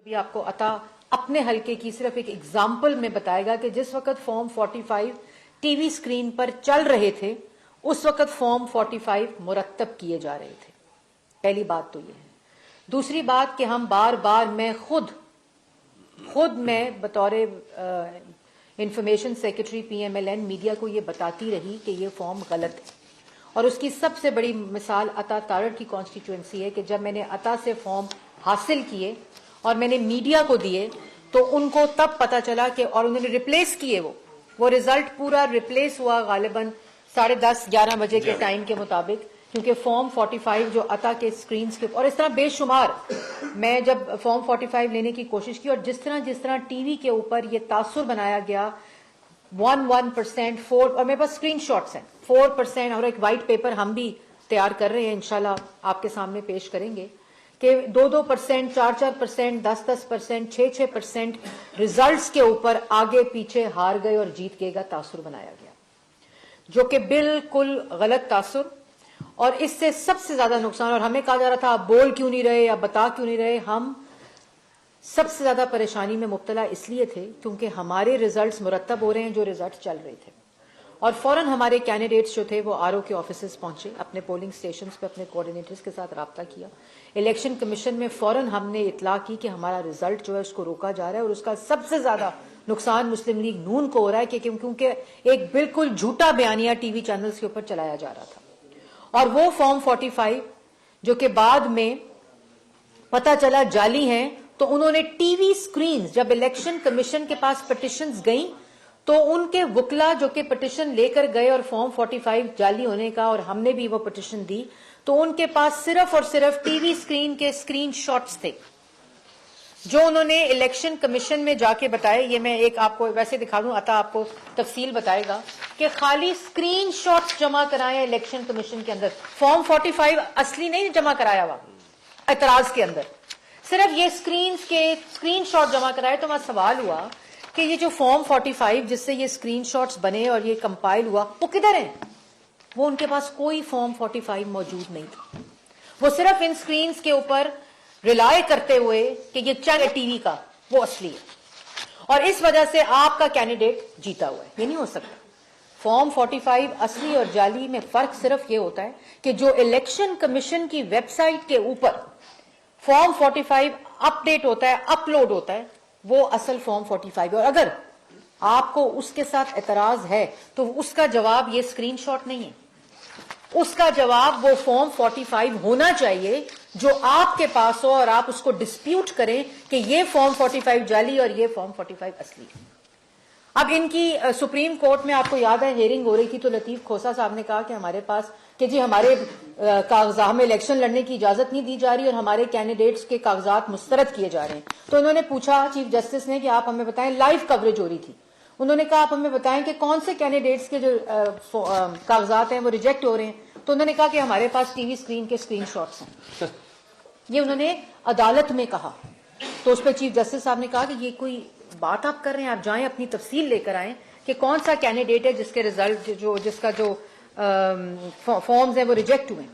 بھی آپ کو عطا اپنے حلقے کی صرف ایک ایگزامپل میں بتائے گا کہ جس وقت فارم 45 ٹی وی سکرین پر چل رہے تھے اس وقت فارم 45 مرتب کیے جا رہے تھے. پہلی بات تو یہ ہے. دوسری بات کہ ہم بار بار میں خود بطور information secretary P M L N media کو یہ بتاتی رہی کہ یہ فارم غلط ہے. اور اس کی سب سے بڑی مثال عطا تارڑ کی کانسٹیچوئنسی ہے کہ جب میں نے عطا سے فارم حاصل کیے اور میں نے میڈیا کو دیے تو ان کو تب پتا چلا کہ اور انہوں نے ریپلیس کیے وہ رزلٹ پورا ریپلیس ہوا غالباً 10:30-11 بجے کے ٹائم کے مطابق, کیونکہ فارم 45 جو عطا کے سکرینز کے اور اس طرح بے شمار میں جب فارم 45 لینے کی کوشش کی اور جس طرح ٹی وی کے اوپر یہ تاثر بنایا گیا 1% اور میرے پاس اسکرین شاٹس ہیں 4% اور ایک وائٹ پیپر ہم بھی تیار کر رہے ہیں انشاءاللہ آپ کے سامنے پیش کریں گے کہ 2%, 4%, 10%, 6% ریزلٹس کے اوپر آگے پیچھے ہار گئے اور جیت گئے کا تاثر بنایا گیا, جو کہ بالکل غلط تاثر. اور اس سے سب سے زیادہ نقصان, اور ہمیں کہا جا رہا تھا آپ بول کیوں نہیں رہے یا بتا کیوں نہیں رہے, ہم سب سے زیادہ پریشانی میں مبتلا اس لیے تھے کیونکہ ہمارے ریزلٹس مرتب ہو رہے ہیں جو ریزلٹ چل رہے تھے, اور فوراً ہمارے کینڈیڈیٹس جو تھے وہ آر او کے آفیسز پہنچے, اپنے پولنگ سٹیشنز پہ اپنے کوآرڈینیٹرز کے ساتھ رابطہ کیا. الیکشن کمیشن میں فوراً ہم نے اطلاع کی کہ ہمارا ریزلٹ جو ہے اس کو روکا جا رہا ہے, اور اس کا سب سے زیادہ نقصان مسلم لیگ نون کو ہو رہا ہے کیونکہ ایک بالکل جھوٹا بیانیہ ٹی وی چینلز کے اوپر چلایا جا رہا تھا. اور وہ فارم 45 جو کہ بعد میں پتہ چلا جعلی ہیں, تو انہوں نے ٹی وی سکرینز جب الیکشن کمیشن کے پاس پٹیشنز گئیں تو ان کے وکلا جو کہ پٹیشن لے کر گئے اور فارم 45 جعلی ہونے کا, اور ہم نے بھی وہ پٹیشن دی, تو ان کے پاس صرف اور صرف ٹی وی سکرین کے سکرین شاٹس تھے جو انہوں نے الیکشن کمیشن میں جا کے بتائے. یہ میں ایک آپ کو ویسے دکھا دوں, عطا آپ کو تفصیل بتائے گا کہ خالی سکرین شاٹس جمع کرائے الیکشن کمیشن کے اندر, فارم 45 اصلی نہیں جمع کرایا ہوا اعتراض کے اندر, صرف یہ سکرین شاٹ جمع کرائے. تو میں سوال ہوا کہ یہ جو فارم 45 جس سے یہ سکرین شاٹس بنے اور یہ کمپائل ہوا وہ کدھر ہیں؟ وہ ان کے پاس کوئی فارم 45 موجود نہیں تھا, وہ صرف ان سکرینز کے اوپر ریلائے کرتے ہوئے کہ یہ چل ہے ٹی وی کا وہ اصلی ہے, اور اس وجہ سے آپ کا کینڈیڈیٹ جیتا ہوا ہے. یہ نہیں ہو سکتا. فارم 45 اصلی اور جعلی میں فرق صرف یہ ہوتا ہے کہ جو الیکشن کمیشن کی ویب سائٹ کے اوپر فارم 45 اپ ڈیٹ ہوتا ہے, اپلوڈ ہوتا ہے, وہ اصل فارم 45 ہے. اور اگر آپ کو اس کے ساتھ اعتراض ہے تو اس کا جواب یہ سکرین شاٹ نہیں ہے, اس کا جواب وہ فارم 45 ہونا چاہیے جو آپ کے پاس ہو اور آپ اس کو ڈسپیوٹ کریں کہ یہ فارم 45 جعلی اور یہ فارم 45 اصلی ہے. اب ان کی سپریم کورٹ میں آپ کو یاد ہے ہیئرنگ ہو رہی تھی, تو لطیف کھوسا صاحب نے کہا کہ ہمارے پاس کہ جی ہمارے کاغذات میں الیکشن لڑنے کی اجازت نہیں دی جا رہی اور ہمارے کینڈیڈیٹس کے کاغذات مسترد کیے جا رہے ہیں. تو انہوں نے پوچھا چیف جسٹس نے کہ آپ ہمیں بتائیں, لائیو کوریج ہو رہی تھی, انہوں نے کہا آپ ہمیں بتائیں کہ کون سے کینڈیڈیٹس کے جو کاغذات ہیں وہ ریجیکٹ ہو رہے ہیں. تو انہوں نے کہا کہ ہمارے پاس ٹی وی سکرین کے سکرین شاٹس ہیں. یہ انہوں نے عدالت میں کہا, تو اس پہ چیف جسٹس صاحب نے کہا کہ یہ کوئی بات آپ کر رہے ہیں, آپ جائیں اپنی تفصیل لے کر آئیں کہ کون سا کینڈیڈیٹ ہے جس کے ریزلٹ جس کا جو فارمز ہیں وہ ریجیکٹ ہوئے ہیں.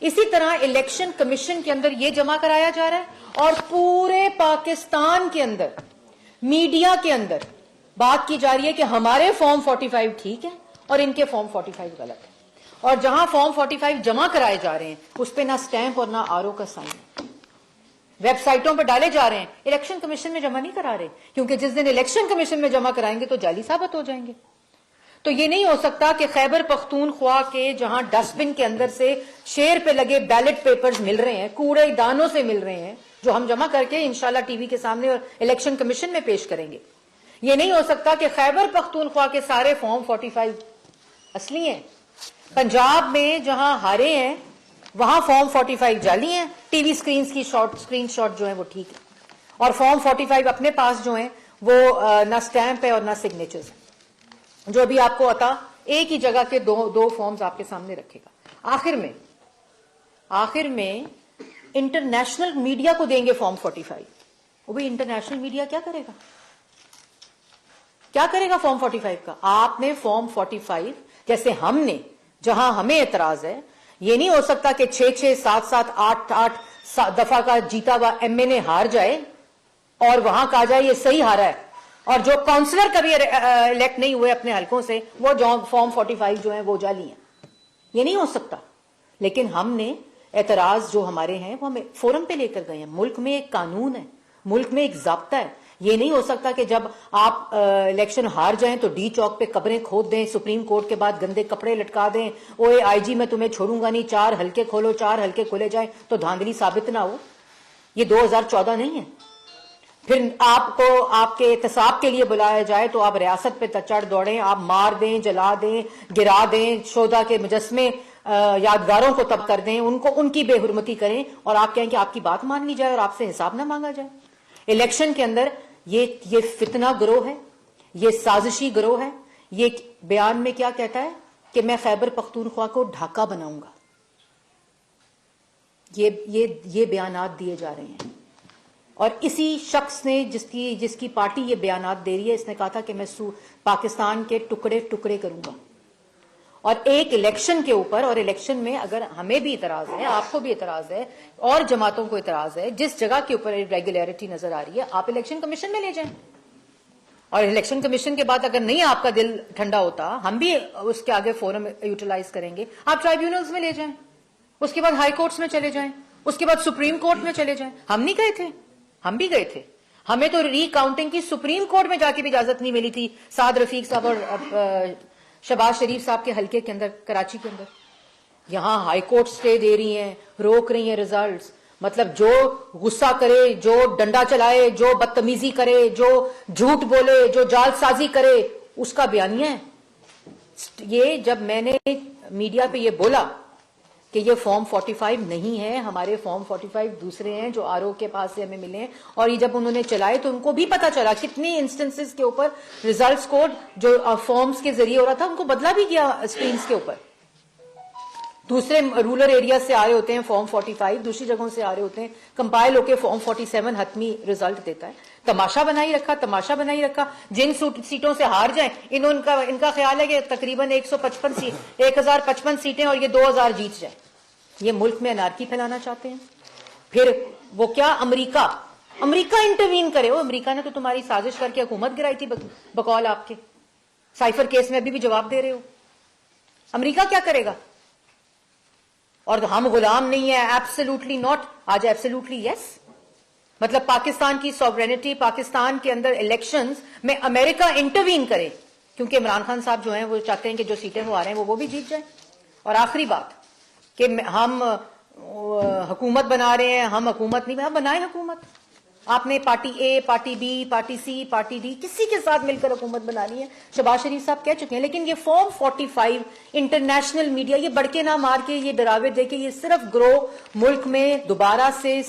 اسی طرح الیکشن کمیشن کے اندر یہ جمع کرایا جا رہا ہے اور پورے پاکستان کے اندر میڈیا کے اندر بات کی جا رہی ہے کہ ہمارے فارم 45 ٹھیک ہے اور ان کے فارم 45 غلط ہے. اور جہاں فارم 45 جمع کرائے جا رہے ہیں اس پہ نہ سٹیمپ اور نہ آر او کا سائن ہے, ویب سائٹوں پہ ڈالے جا رہے ہیں, الیکشن کمیشن میں جمع نہیں کرا رہے, کیونکہ جس دن الیکشن کمیشن میں جمع کرائیں گے تو جعلی ثابت ہو جائیں گے. تو یہ نہیں ہو سکتا کہ خیبر پختونخوا کے جہاں ڈسٹ بن کے اندر سے شیر پہ لگے بیلٹ پیپرز مل رہے ہیں, کوڑے دانوں سے مل رہے ہیں, جو ہم جمع کر کے انشاءاللہ ٹی وی کے سامنے اور الیکشن کمیشن میں پیش کریں گے. یہ نہیں ہو سکتا کہ خیبر پختونخوا کے سارے فارم 45 اصلی ہیں, پنجاب میں جہاں ہارے ہیں وہاں فارم 45 جعلی ہیں, ٹی وی سکرینز کی سکرین شاٹ جو ہیں وہ ٹھیک ہے, اور فارم 45 اپنے پاس جو ہیں وہ نہ سٹیمپ ہے اور نہ سگنیچرز ہیں, جو ابھی آپ کو عطا ایک ہی جگہ کے دو فارمز آپ کے سامنے رکھے گا. آخر میں انٹرنیشنل میڈیا کو دیں گے فارم 45. وہ بھی انٹرنیشنل میڈیا کیا کرے گا فارم 45 کا؟ آپ نے فارم 45 جیسے ہم نے, جہاں ہمیں اعتراض ہے, یہ نہیں ہو سکتا کہ 6 7 8 دفعہ کا جیتا ہوا ایم این اے ہار جائے اور وہاں کہا جائے یہ صحیح ہارا ہے, اور جو کاؤنسلر کبھی الیکٹ نہیں ہوئے اپنے حلقوں سے وہ فارم 45 جو ہیں وہ جعلی ہیں. یہ نہیں ہو سکتا. لیکن ہم نے اعتراض جو ہمارے ہیں وہ ہم فورم پہ لے کر گئے ہیں. ملک میں ایک قانون ہے, ملک میں ایک ضابطہ ہے. یہ نہیں ہو سکتا کہ جب آپ الیکشن ہار جائیں تو ڈی چوک پہ قبریں کھود دیں, سپریم کورٹ کے بعد گندے کپڑے لٹکا دیں, اوے آئی جی میں تمہیں چھوڑوں گا نہیں, 4 حلقے کھولو, 4 حلقے کھولے جائیں تو دھاندلی ثابت نہ ہو. یہ 2014 نہیں ہے. پھر آپ کو آپ کے احتساب کے لیے بلایا جائے تو آپ ریاست پہ چڑھ دوڑیں, آپ مار دیں, جلا دیں, گرا دیں, شہداء کے مجسمے یادگاروں کو تب کر دیں, ان کی بے حرمتی کریں, اور آپ کہیں کہ آپ کی بات مان لی جائے اور آپ سے حساب نہ مانگا جائے. الیکشن کے اندر یہ فتنہ گروہ ہے, یہ سازشی گروہ ہے. یہ بیان میں کیا کہتا ہے کہ میں خیبر پختونخوا کو ڈھاکہ بناؤں گا. یہ بیانات دیے جا رہے ہیں, اور اسی شخص نے جس کی پارٹی یہ بیانات دے رہی ہے, اس نے کہا تھا کہ میں پاکستان کے ٹکڑے ٹکڑے کروں گا. اور ایک الیکشن کے اوپر, اور الیکشن میں اگر ہمیں بھی اعتراض ہے, آپ کو بھی اعتراض ہے, اور جماعتوں کو اعتراض ہے, جس جگہ کے اوپر ریگولیرٹی نظر آ رہی ہے آپ الیکشن کمیشن میں لے جائیں. اور الیکشن کمیشن کے بعد اگر نہیں آپ کا دل ٹھنڈا ہوتا, ہم بھی اس کے آگے فورم یوٹیلائز کریں گے, آپ ٹرائیبیونلز میں لے جائیں, اس کے بعد ہائی کورٹس میں چلے جائیں, اس کے بعد سپریم کورٹ میں چلے جائیں. ہم نہیں گئے تھے, ہم بھی گئے تھے. ہمیں تو ری کاؤنٹنگ کی سپریم کورٹ میں جا کے بھی اجازت نہیں ملی تھی سعد رفیق صاحب اور شہباز شریف صاحب کے حلقے کے اندر, کراچی کے اندر. یہاں ہائی کورٹ سٹے دے رہی ہیں, روک رہی ہیں ریزلٹس. مطلب جو غصہ کرے, جو ڈنڈا چلائے, جو بدتمیزی کرے, جو جھوٹ بولے, جو جال سازی کرے, اس کا بیانیہ ہے. یہ جب میں نے میڈیا پہ یہ بولا کہ یہ فارم 45 نہیں ہے, ہمارے فارم 45 دوسرے ہیں جو آر او کے پاس سے ہمیں ملے ہیں, اور یہ جب انہوں نے چلائے تو ان کو بھی پتا چلا کتنی انسٹنسز کے اوپر ریزلٹس کوڈ جو فارمز کے ذریعے ہو رہا تھا ان کو بدلا بھی کیا اسکرینز کے اوپر. دوسرے رولر ایریا سے آ رہے ہوتے ہیں فارم 45, دوسری جگہوں سے آ رہے ہوتے ہیں, کمپائل ہو کے فارم 47 حتمی ریزلٹ دیتا ہے. تماشا بنائی رکھا. جن سیٹوں سے ہار جائیں ان کا خیال ہے کہ تقریباً 1055 سیٹیں اور یہ 2000 جیت جائیں. یہ ملک میں انارکی پھیلانا چاہتے ہیں. پھر وہ کیا, امریکہ انٹروین کرے. وہ امریکہ نے تو تمہاری سازش کر کے حکومت گرائی تھی بقول آپ کے. سائفر کیس میں ابھی بھی جواب دے رہے ہو. امریکہ کیا کرے گا؟ اور ہم غلام نہیں ہیں, ایبسلیوٹلی ناٹ. آج ایبسلیوٹلی یس. مطلب پاکستان کی سوورینٹی, پاکستان کے اندر الیکشنز میں امریکہ انٹروین کرے, کیونکہ عمران خان صاحب جو ہیں وہ چاہتے ہیں کہ جو سیٹیں وہ آ رہے ہیں وہ بھی جیت جائیں. اور آخری بات کہ ہم حکومت بنا رہے ہیں, ہم حکومت نہیں بنائیں حکومت. آپ نے party A, party B, party C, party D, کسی کے ساتھ مل کر حکومت بنانی ہے. شہباز شریف صاحب کہہ چکے ہیں. لیکن یہ فارم 45 انٹرنیشنل میڈیا یہ بڑھ کے نہ مار کے, یہ ڈراوے دے کے, یہ صرف گروہ ملک میں دوبارہ سے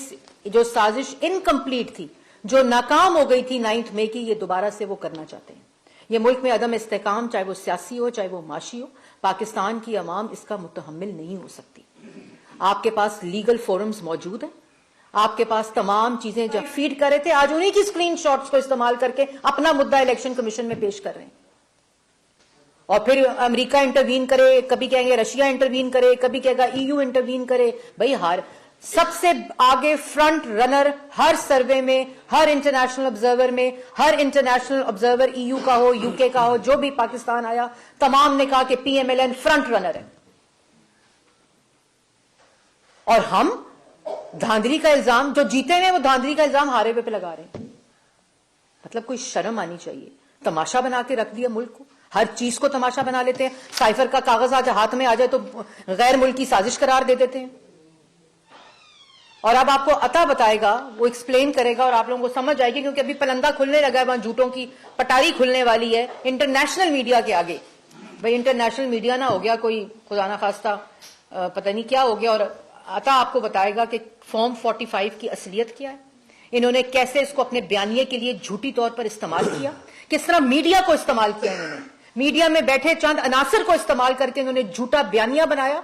جو سازش انکمپلیٹ تھی, جو ناکام ہو گئی تھی 9 مئی کی, یہ دوبارہ سے وہ کرنا چاہتے ہیں. یہ ملک میں عدم استحکام, چاہے وہ سیاسی ہو چاہے وہ معاشی ہو, پاکستان کی عوام اس کا متحمل نہیں ہو سکتی. آپ کے پاس لیگل فورمز موجود ہیں, آپ کے پاس تمام چیزیں جو فیڈ کر رہے تھے, آج انہی کی اسکرین شاٹس کو استعمال کر کے اپنا مدعا الیکشن کمیشن میں پیش کر رہے ہیں. اور پھر امریکہ انٹروین کرے, کبھی کہیں گے رشیا انٹروین کرے, کبھی کہے گا ای یو انٹروین کرے. بھائی سب سے آگے فرنٹ رنر ہر سروے میں, ہر انٹرنیشنل آبزرور میں, ہر انٹرنیشنل آبزرور ای یو کا ہو, یو کے کا ہو, جو بھی پاکستان آیا تمام نے کہا کہ P M L N front runner ہے. اور ہم دھاندلی کا الزام, جو جیتے ہیں وہ دھاندلی کا الزام ہارے پہ لگا رہے ہیں. مطلب کوئی شرم آنی چاہیے. تماشا بنا کے رکھ دیا ملک کو, ہر چیز کو تماشا بنا لیتے ہیں. سائفر کا کاغذ آج ہاتھ میں آ جائے تو غیر ملکی سازش قرار دے دیتے ہیں. اور اب آپ کو عطا بتائے گا, وہ ایکسپلین کرے گا اور آپ لوگوں کو سمجھ آئے گی, کیونکہ ابھی پلندہ کھلنے لگا ہے, وہاں جھوٹوں کی پٹاری کھلنے والی ہے انٹرنیشنل میڈیا کے آگے. بھائی انٹرنیشنل میڈیا نہ ہو گیا کوئی خدا نہ خواستہ پتہ نہیں کیا ہو گیا. اور عطا آپ کو بتائے گا کہ فارم 45 کی اصلیت کیا ہے, انہوں نے کیسے اس کو اپنے بیانیے کے لیے جھوٹی طور پر استعمال کیا, کس طرح میڈیا کو استعمال کیا انہوں نے, میڈیا میں بیٹھے چند عناصر کو استعمال کر کے انہوں نے جھوٹا بیانیہ بنایا.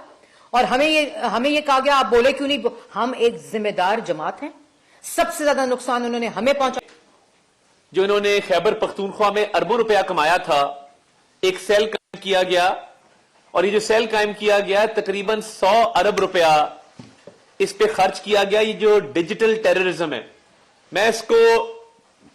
اور ہمیں یہ کہا گیا آپ بولے کیوں نہیں. ہم ایک ذمہ دار جماعت ہیں, سب سے زیادہ نقصان انہوں نے ہمیں پہنچا. جو انہوں نے خیبر پختونخوا میں اربوں روپیہ کمایا تھا, ایک سیل قائم کیا گیا, اور یہ جو سیل قائم کیا گیا تقریباً 100 ارب روپیہ اس پہ خرچ کیا گیا. یہ جو ڈیجیٹل ٹیررزم ہے, میں اس کو